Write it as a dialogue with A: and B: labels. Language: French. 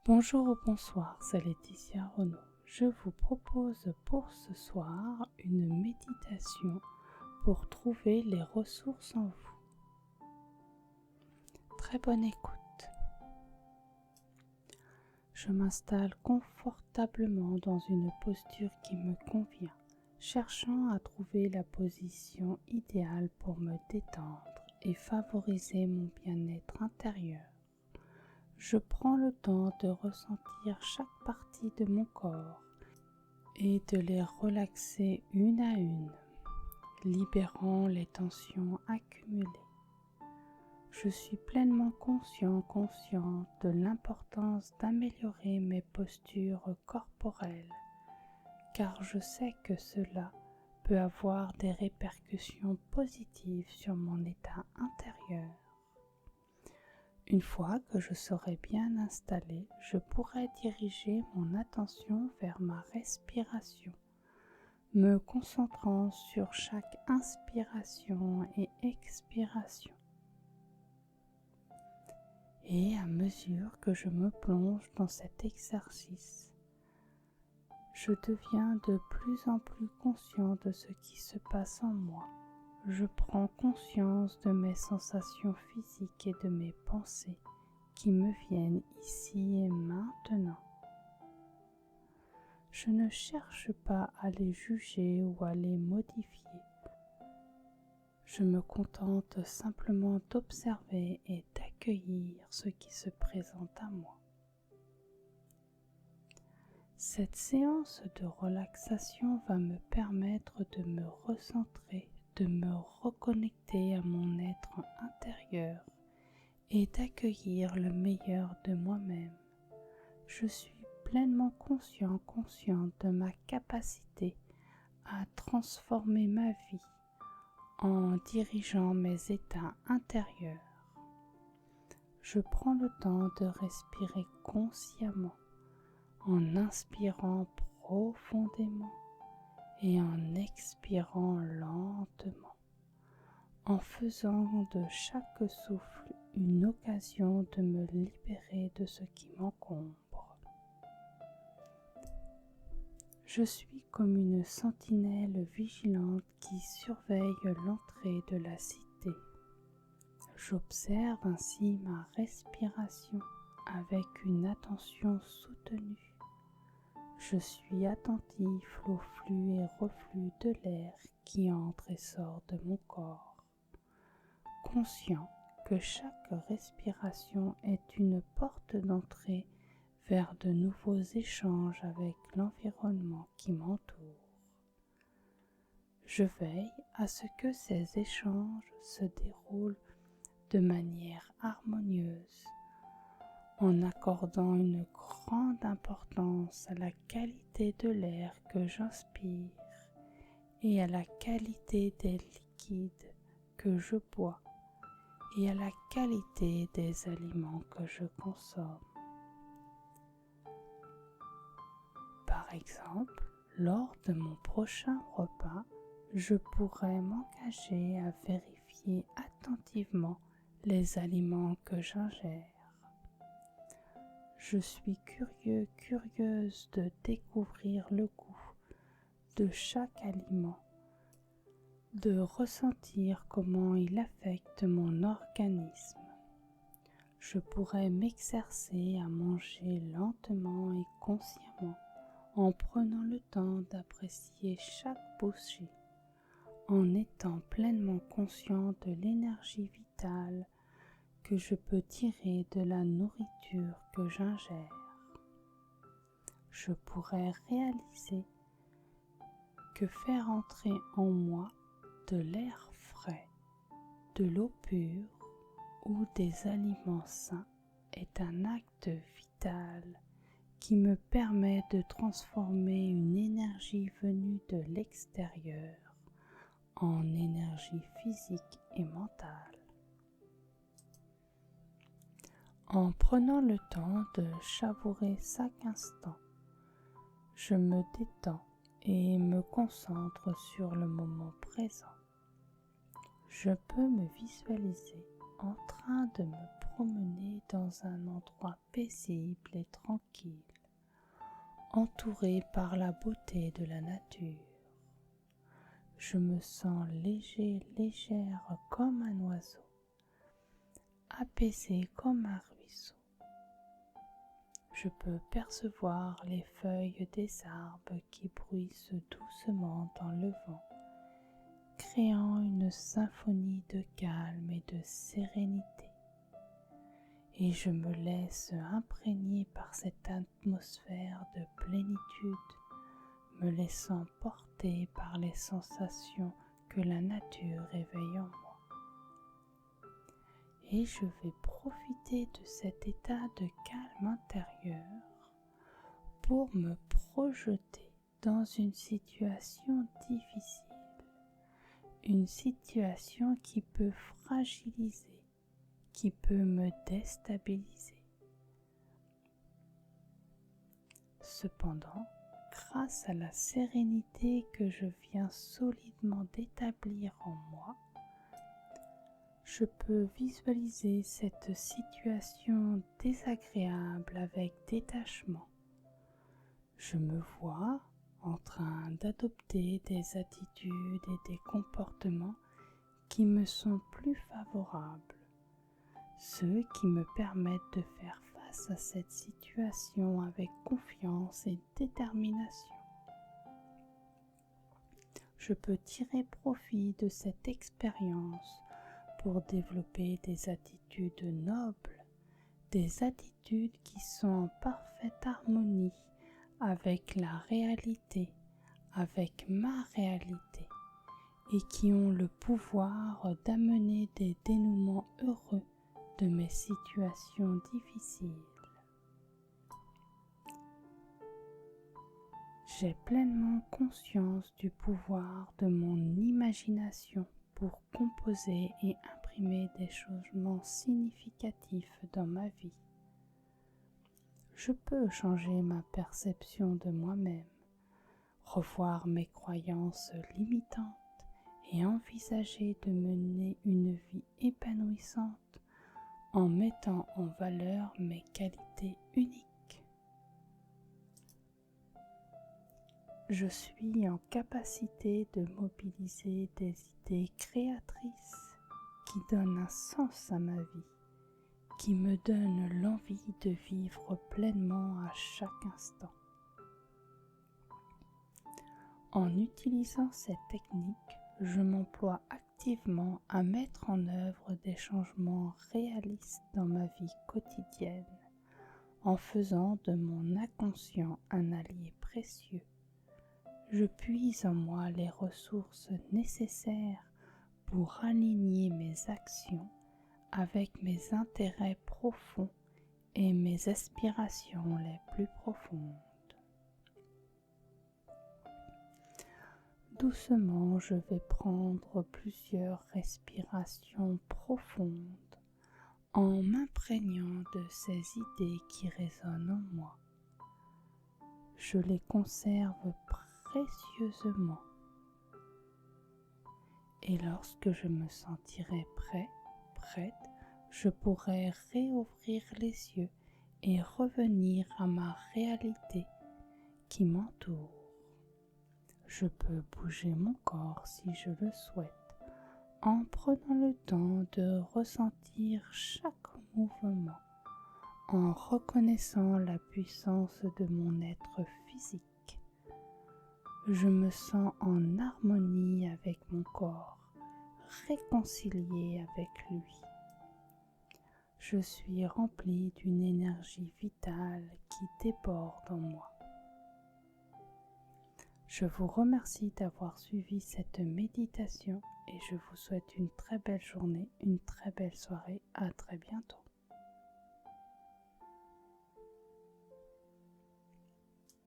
A: Bonjour ou bonsoir, c'est Laetitia Renaud. Je vous propose pour ce soir une méditation pour trouver les ressources en vous. Très bonne écoute. Je m'installe confortablement dans une posture qui me convient, cherchant à trouver la position idéale pour me détendre et favoriser mon bien-être intérieur. Je prends le temps de ressentir chaque partie de mon corps et de les relaxer une à une, libérant les tensions accumulées. Je suis pleinement consciente de l'importance d'améliorer mes postures corporelles, car je sais que cela peut avoir des répercussions positives sur mon état intérieur. Une fois que je serai bien installée, je pourrai diriger mon attention vers ma respiration, me concentrant sur chaque inspiration et expiration. Et à mesure que je me plonge dans cet exercice, je deviens de plus en plus conscient de ce qui se passe en moi. Je prends conscience de mes sensations physiques et de mes pensées qui me viennent ici et maintenant. Je ne cherche pas à les juger ou à les modifier. Je me contente simplement d'observer et d'accueillir ce qui se présente à moi. Cette séance de relaxation va me permettre de me recentrer, de me reconnecter à mon être intérieur et d'accueillir le meilleur de moi-même. Je suis pleinement consciente de ma capacité à transformer ma vie en dirigeant mes états intérieurs. Je prends le temps de respirer consciemment en inspirant profondément et en expirant lentement, en faisant de chaque souffle une occasion de me libérer de ce qui m'encombre. Je suis comme une sentinelle vigilante qui surveille l'entrée de la cité. J'observe ainsi ma respiration avec une attention soutenue. Je suis attentif au flux et reflux de l'air qui entre et sort de mon corps, conscient que chaque respiration est une porte d'entrée vers de nouveaux échanges avec l'environnement qui m'entoure. Je veille à ce que ces échanges se déroulent de manière harmonieuse, en accordant une grande importance à la qualité de l'air que j'inspire et à la qualité des liquides que je bois et à la qualité des aliments que je consomme. Par exemple, lors de mon prochain repas, je pourrais m'engager à vérifier attentivement les aliments que j'ingère. Je suis curieuse de découvrir le goût de chaque aliment, de ressentir comment il affecte mon organisme. Je pourrais m'exercer à manger lentement et consciemment en prenant le temps d'apprécier chaque bouchée, en étant pleinement conscient de l'énergie vitale que je peux tirer de la nourriture que j'ingère. Je pourrais réaliser que faire entrer en moi de l'air frais, de l'eau pure ou des aliments sains est un acte vital qui me permet de transformer une énergie venue de l'extérieur en énergie physique et mentale. En prenant le temps de savourer chaque instant, je me détends et me concentre sur le moment présent. Je peux me visualiser en train de me promener dans un endroit paisible et tranquille, entouré par la beauté de la nature. Je me sens léger, légère comme un oiseau, apaisé comme un ruisseau. Je peux percevoir les feuilles des arbres qui bruissent doucement dans le vent, créant une symphonie de calme et de sérénité. Et je me laisse imprégner par cette atmosphère de plénitude, me laissant porter par les sensations que la nature éveille en moi. Et je vais profiter de cet état de calme intérieur pour me projeter dans une situation difficile, une situation qui peut fragiliser, qui peut me déstabiliser. Cependant, grâce à la sérénité que je viens solidement d'établir en moi, je peux visualiser cette situation désagréable avec détachement. Je me vois en train d'adopter des attitudes et des comportements qui me sont plus favorables, ceux qui me permettent de faire face à cette situation avec confiance et détermination. Je peux tirer profit de cette expérience pour développer des attitudes nobles, des attitudes qui sont en parfaite harmonie avec la réalité, avec ma réalité, et qui ont le pouvoir d'amener des dénouements heureux de mes situations difficiles. J'ai pleinement conscience du pouvoir de mon imagination pour composer et imprimer des changements significatifs dans ma vie. Je peux changer ma perception de moi-même, revoir mes croyances limitantes et envisager de mener une vie épanouissante en mettant en valeur mes qualités uniques. Je suis en capacité de mobiliser des idées créatrices qui donnent un sens à ma vie, qui me donnent l'envie de vivre pleinement à chaque instant. En utilisant cette technique, je m'emploie activement à mettre en œuvre des changements réalistes dans ma vie quotidienne, en faisant de mon inconscient un allié précieux. Je puise en moi les ressources nécessaires pour aligner mes actions avec mes intérêts profonds et mes aspirations les plus profondes. Doucement, je vais prendre plusieurs respirations profondes en m'imprégnant de ces idées qui résonnent en moi. Je les conserve précieusement. Et lorsque je me sentirai prête, je pourrai réouvrir les yeux et revenir à ma réalité qui m'entoure. Je peux bouger mon corps si je le souhaite, en prenant le temps de ressentir chaque mouvement, en reconnaissant la puissance de mon être physique. Je me sens en harmonie avec mon corps, réconcilié avec lui. Je suis rempli d'une énergie vitale qui déborde en moi. Je vous remercie d'avoir suivi cette méditation et je vous souhaite une très belle journée, une très belle soirée. À très bientôt.